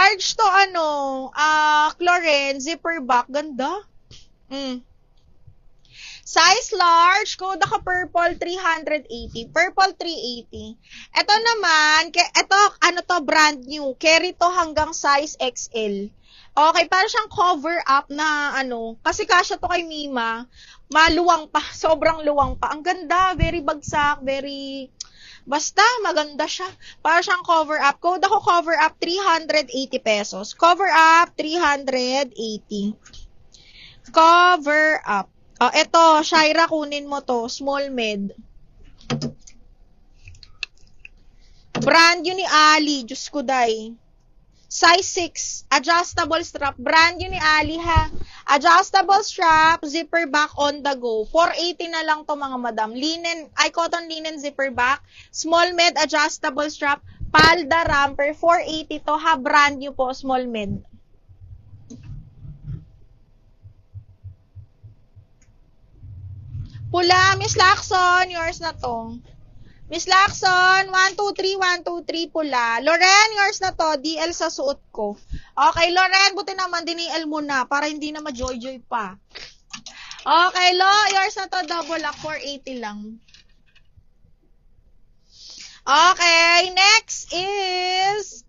Large to Cloren, zipper back. Ganda. Size large, code ako purple 380. Purple 380. Ito naman, brand new. Carry to hanggang size XL. Okay, para siyang cover up na kasi kasya to kay Mima. Maluwang pa, sobrang luwang pa. Ang ganda, very bagsak, basta maganda siya. Para siyang cover up. Code ako cover up 380 pesos. Cover up 380. Cover up. Eto, Shaira, kunin mo to. Small med. Brand yun ni Ali. Diyos ko, day. Size 6. Adjustable strap. Brand yun ni Ali, ha. Adjustable strap. Zipper back on the go. 480 na lang to, mga madam. Cotton linen zipper back. Small med adjustable strap. Palda ramper. 480 to, ha. Brand new po. Small med. Pula, Miss Lacson, yours na to. Miss Lacson, 123, 123 pula. Loren, yours na to. DL sa suot ko. Okay, Loren, buti naman, diniel mo na para hindi na ma-joy-joy pa. Okay, Lo, yours na to. Double lock, 480 lang. Okay, next is...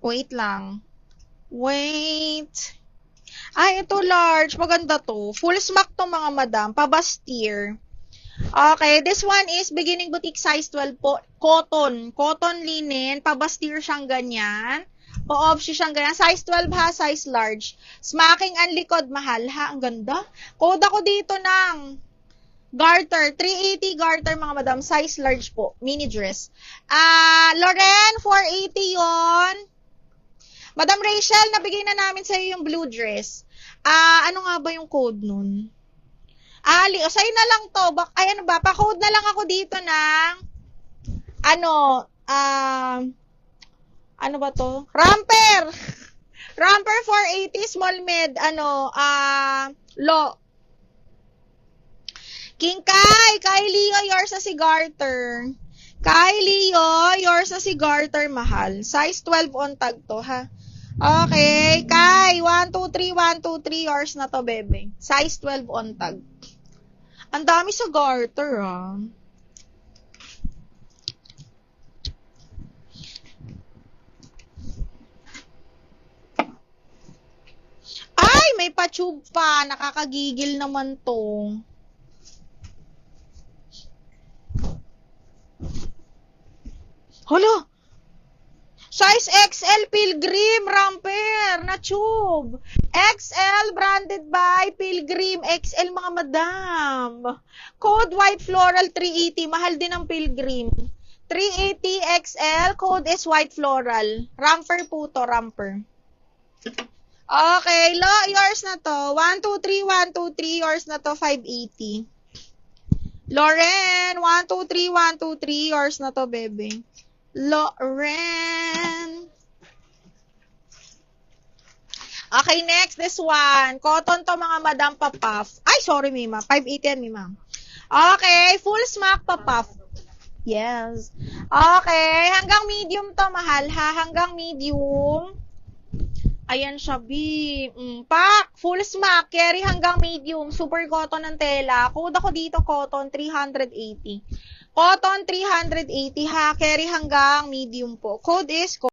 Wait lang. Wait. Ay, ito large. Maganda to. Full smack to, mga madam. Pabastier. Okay, this one is beginning boutique size 12 po. Cotton. Cotton linen. Pabastier siyang ganyan. Pa-opsi siyang ganyan. Size 12 ha, size large. Smacking ang likod. Mahal ha. Ang ganda. Code ako dito ng garter. 380 garter, mga madam. Size large po. Mini dress. Loren, 480 yon. Madam Rachel, nabigay na namin sa'yo yung blue dress. Ano nga ba yung code nun? Sa'yo na lang to. Pa-code na lang ako dito ng, ano ba to? Ramper! Ramper 480, small med, Lo. King Kai Leo, yours na si garter. Kai Leo, yours na si garter, mahal. Size 12 on tag to, ha? Okay, Kai, 123, 123, yours na to, bebe. Size 12 on tag. Ang dami sa garter, ha? Ay, may pa-tube pa. Nakakagigil naman to. Hala! Size XL Pilgrim Ramper na tube. XL branded by Pilgrim. XL, mga madam. Code white floral 380. Mahal din ang Pilgrim. 380 XL. Code is white floral. Ramper po to, ramper. Okay, Lo, yours na to. 123, 123. Yours na to, 580. Loren, 123, 123. Yours na to, bebe. Loren. Okay, next, this one. Cotton to, mga madam, pa-puff. Ay, sorry, Mima. 580 yan, Mima. Okay, full smack pa-puff. Yes. Okay, hanggang medium to, mahal, ha? Hanggang medium. Ayan siya, B. Pak, full smack. Carry hanggang medium. Super cotton ng tela. Code ako dito, cotton, 380. Cotton 380 ha, carry hanggang medium po. Code is